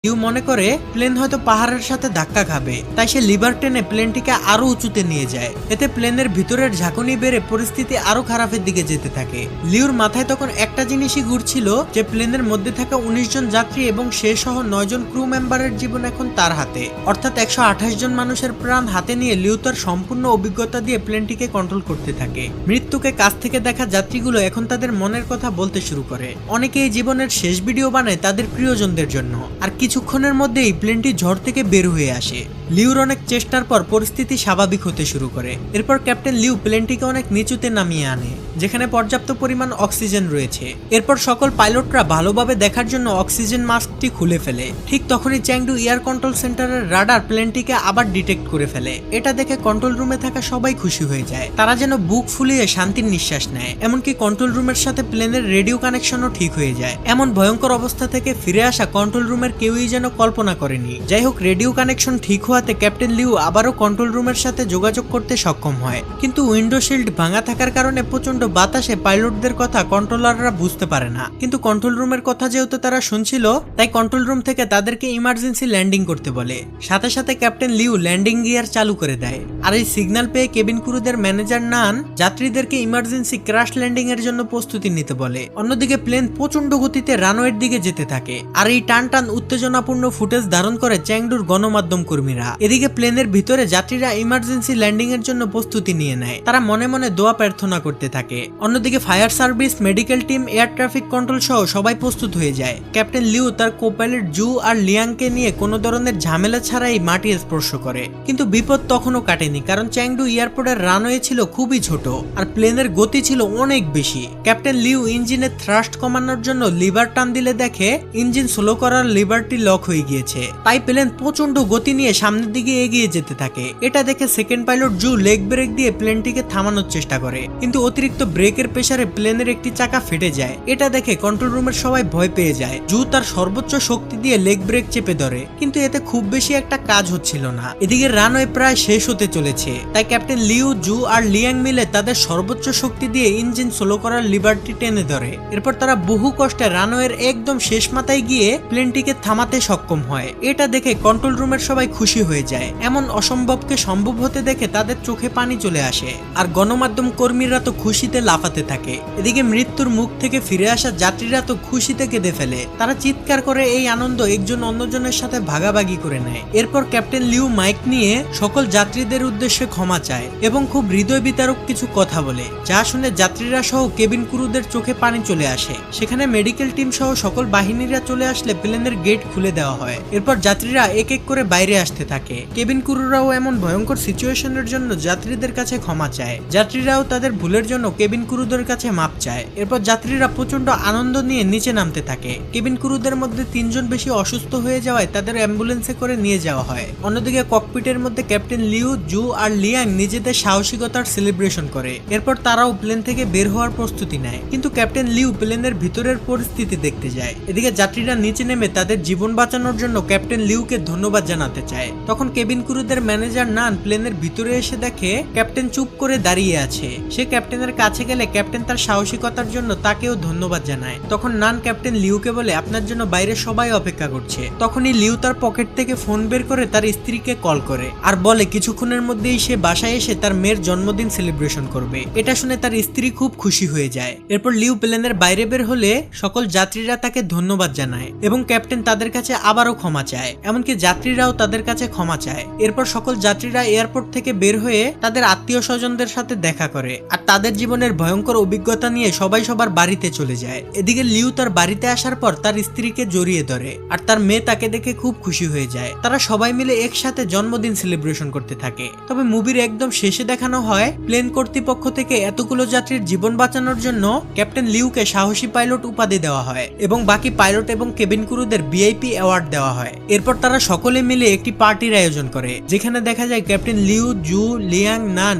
Liu মনে করে plane হয়তো পাহাড়ের সাথে ধাক্কা খাবে, তাই সে লিভার টেনে প্লেনটিকে আরো উঁচুতে নিয়ে যায়। এতে প্লেনের ভিতরের ঝাঁকুনি বেড়ে পরিস্থিতি আরো খারাপের দিকে যেতে থাকে। লিউর মাথায় তখন একটা জিনিসই ঘুরছিল যে প্লেনের মধ্যে থাকা 19 জন যাত্রী এবং সে সহ 9 জন ক্রু মেম্বারের জীবন এখন তার হাতে, অর্থাৎ 128 জন মানুষের প্রাণ হাতে নিয়ে লিউ তার সম্পূর্ণ অভিজ্ঞতা দিয়ে প্লেনটিকে কন্ট্রোল করতে থাকে। মৃত্যুকে কাছ থেকে দেখা যাত্রীগুলো এখন তাদের মনের কথা বলতে শুরু করে। অনেকে এই জীবনের শেষ ভিডিও বানায় তাদের প্রিয়জনদের জন্য, আর কিছুক্ষণের মধ্যেই প্লেনটি ঝড় থেকে বের হয়ে আসে। লিউর অনেক চেষ্টার পর পরিস্থিতি স্বাভাবিক হতে শুরু করে। এরপর ক্যাপ্টেন লিউ প্লেনটিকে অনেক নিচুতে নামিয়ে আনে, যেখানে পর্যাপ্ত পরিমাণ অক্সিজেন রয়েছে। এরপর সকল পাইলটরা ভালোভাবে দেখার জন্য অক্সিজেন মাস্কটি খুলে ফেলে। ঠিক তখনই চ্যাংডু এয়ার কন্ট্রোল সেন্টারের রাডার প্লেনটিকে আবার ডিটেক্ট করে ফেলে। এটা দেখে কন্ট্রোল রুমে থাকা সবাই খুশি হয়ে যায়। তারা যেন বুক ফুলিয়ে শান্তির নিঃশ্বাস নেয়। এমনকি কন্ট্রোল রুমের সাথে প্লেনের রেডিও কানেকশনও ঠিক হয়ে যায়। এমন ভয়ঙ্কর অবস্থা থেকে ফিরে আসা কন্ট্রোল রুমের কেউই যেন কল্পনা করেনি। যাই হোক, রেডিও কানেকশন ঠিক হওয়াতে ক্যাপ্টেন লিউ আবারও কন্ট্রোল রুমের সাথে যোগাযোগ করতে সক্ষম হয়। কিন্তু উইন্ডো শিল্ড ভাঙা থাকার কারণে প্রচন্ড বাতাসে পাইলটদের কথা কন্ট্রোলাররা বুঝতে পারে না। কিন্তু কন্ট্রোল রুমের কথা যেহেতু তারা শুনছিল, তাই কন্ট্রোল রুম থেকে তাদেরকে ইমার্জেন্সি ল্যান্ডিং করতে বলে। সাথে সাথে ক্যাপ্টেন লিউ ল্যান্ডিং গিয়ার চালু করে দেয়। আর এই সিগন্যাল পেয়ে কেবিন ক্রুদের ম্যানেজার নান যাত্রীদেরকে ইমার্জেন্সি ক্র্যাশ ল্যান্ডিং এর জন্য প্রস্তুতি নিতে বলে। অন্যদিকে প্লেন প্রচন্ড গতিতে রানওয়ের দিকে যেতে থাকে। আর এই টান টান উত্তেজনাপূর্ণ ফুটেজ ধারণ করে চ্যাংডুর গণমাধ্যম কর্মীরা। এদিকে প্লেনের ভিতরে যাত্রীরা ইমার্জেন্সি ল্যান্ডিং এর জন্য প্রস্তুতি নিয়ে নেয়। তারা মনে মনে দোয়া প্রার্থনা করতে থাকে। অন্যদিকে fire service, medical team, air traffic control সহ সবাই প্রস্তুত হয়ে যায়। ক্যাপ্টেন লিউ তার কোপাইলট জু আর লিয়াংকে নিয়ে কোনো ধরনের ঝামেলা ছাড়াই মাটি স্পর্শ করে। কিন্তু বিপদ তখনও কাটেনি, কারণ চ্যাংডু এয়ারপোর্টের রানওয়ে ছিল খুবই ছোট আর প্লেনের গতি ছিল অনেক বেশি। ক্যাপ্টেন লিউ ইঞ্জিনের থ্রাস্ট কমানোর জন্য লিভার টান দিলে দেখে ইঞ্জিন স্লো করার লিভারটি লক হয়ে গিয়েছে। তাই প্লেন প্রচন্ড গতি নিয়ে সামনের দিকে এগিয়ে যেতে থাকে। এটা দেখে সেকেন্ড পাইলট জু লেগ ব্রেক দিয়ে প্লেনটিকে থামানোর চেষ্টা করে, কিন্তু অতিরিক্ত ব্রেকের প্রেসারে প্লেনের একটি চাকা ফেটে যায়। এটা দেখে কন্ট্রোল রুমের সবাই ভয় পেয়ে যায়। জু তার সর্বোচ্চ শক্তি দিয়ে লেগ ব্রেক চেপে ধরে, কিন্তু এতে খুব বেশি একটা কাজ হচ্ছিল না। এদিকে রানওয়ে প্রায় শেষ হতে চলেছে, তাই ক্যাপ্টেন লিউ, জু আর লিয়াং মিলে তাদের সর্বোচ্চ শক্তি দিয়ে ইঞ্জিন স্লো করার লিভারটি টেনে ধরে। এরপর তারা বহু কষ্টে রানওয়ের একদম শেষ মাথায় গিয়ে প্লেনটিকে থামাতে সক্ষম হয়। এটা দেখে কন্ট্রোল রুমের সবাই খুশি হয়ে যায়। এমন অসম্ভবকে সম্ভব হতে দেখে তাদের চোখে পানি চলে আসে। আর গণমাধ্যম কর্মীরা তো খুশিতে লাফাতে থাকে। এদিকে মৃত্যুর মুখ থেকে ফিরে আসা যাত্রীরা তো খুশিতে কেঁদে ফেলে। তারা চিৎকার করে এই আনন্দ একজন অন্যজনের সাথে ভাগাভাগি করে নেয়। এরপর ক্যাপ্টেন লিউ মাইক নিয়ে সকল যাত্রীদের উদ্দেশ্যে ক্ষমা চায় এবং খুব হৃদয় বিতারক কিছু কথা বলে, যা শুনে যাত্রীরা সহ কেবিন ক্রুদের চোখে পানি চলে আসে। সেখানে মেডিকেল টিম সহ সকল বাহিনীরা চলে আসলে প্লেনের গেট খুলে দেওয়া হয়। এরপর যাত্রীরা এক এক করে বাইরে আসতে থাকে। কেবিন ক্রুরাও এমন ভয়ঙ্কর সিচুয়েশনের জন্য যাত্রীদের কাছে ক্ষমা চায়। যাত্রীরাও তাদের ভুলের জন্য কেবিন ক্রুদের কাছে মাপ চায়। এরপর যাত্রীরা প্রচন্ড আনন্দ নিয়ে নিচে নামতে থাকে। কেবিন ক্রুদের মধ্যে 3 জন বেশি অসুস্থ হয়ে যাওয়ায় তাদের অ্যাম্বুলেন্সে করে নিয়ে যাওয়া হয়। অন্যদিকে ককপিটের মধ্যে ক্যাপ্টেন লিউ, জু আর লিয়াং নিজেদের সাহসিকতার সেলিব্রেশন করে। এরপর তারাও প্লেন থেকে বের হওয়ার প্রস্তুতি নেয়, কিন্তু ক্যাপ্টেন লিউ প্লেনের ভিতরের পরিস্থিতি দেখতে যায়। এদিকে যাত্রীরা নিচে নেমে তাদের জীবন বাঁচানোর জন্য ক্যাপ্টেন লিউকে ধন্যবাদ জানাতে চায়। তখন কেবিন ক্রুদের ম্যানেজার নান প্লেনের ভিতরে এসে দেখে ক্যাপ্টেন চুপ করে দাঁড়িয়ে আছে। সে ক্যাপ্টেনের কাছে গেলে ক্যাপ্টেন তার সাহসিকতার জন্য তাকেও ধন্যবাদ জানায়। তখন নান ক্যাপ্টেন লিউকে বলে, আপনার জন্য বাইরে সবাই অপেক্ষা করছে। তখনই লিউ তার পকেট থেকে ফোন বের করে তার স্ত্রীকে কল করে আর বলে কিছুক্ষণের মধ্যেই সে বাসায় এসে তার মেয়ের জন্মদিন সেলিব্রেশন করবে। এটা শুনে তার স্ত্রী খুব খুশি হয়ে যায়। এরপর লিউ প্লেনের বাইরে বের হলে সকল যাত্রীরা তাকে ধন্যবাদ জানায় এবং ক্যাপ্টেন তাদের কাছে আবারও ক্ষমা চায়। এমনকি যাত্রীরাও তাদের কাছে ক্ষমা চায়। এরপর সকল যাত্রীরা এয়ারপোর্ট থেকে বের হয়ে তাদের আত্মীয় স্বজনদের সাথে দেখা করে আর তাদের জীবনের ভয়ঙ্কর অভিজ্ঞতা নিয়ে সবাই সবার বাড়িতে চলে যায়। এদিকে লিউ তার বাড়িতে আসার পর তার স্ত্রীকে জড়িয়ে ধরে আর তার মেয়ে তাকে দেখে খুব খুশি হয়ে যায়। তারা সবাই মিলে একসাথে জন্মদিন সেলিব্রেশন করতে থাকে। তবে মুভির একদম শেষে দেখানো হয় প্লেন কর্তৃপক্ষ থেকে এতগুলো যাত্রীর জীবন বাঁচানোর জন্য ক্যাপ্টেন লিউকে সাহসী পাইলট উপাধি দেওয়া হয় এবং বাকি পাইলট এবং কেবিন ক্রুদের ভিআইপি অ্যাওয়ার্ড দেওয়া হয়। এরপর তারা সকলে মিলে একটি পার্টির আয়োজন করে, যেখানে দেখা যায় ক্যাপ্টেন লিউ, জু, লিয়াং, নান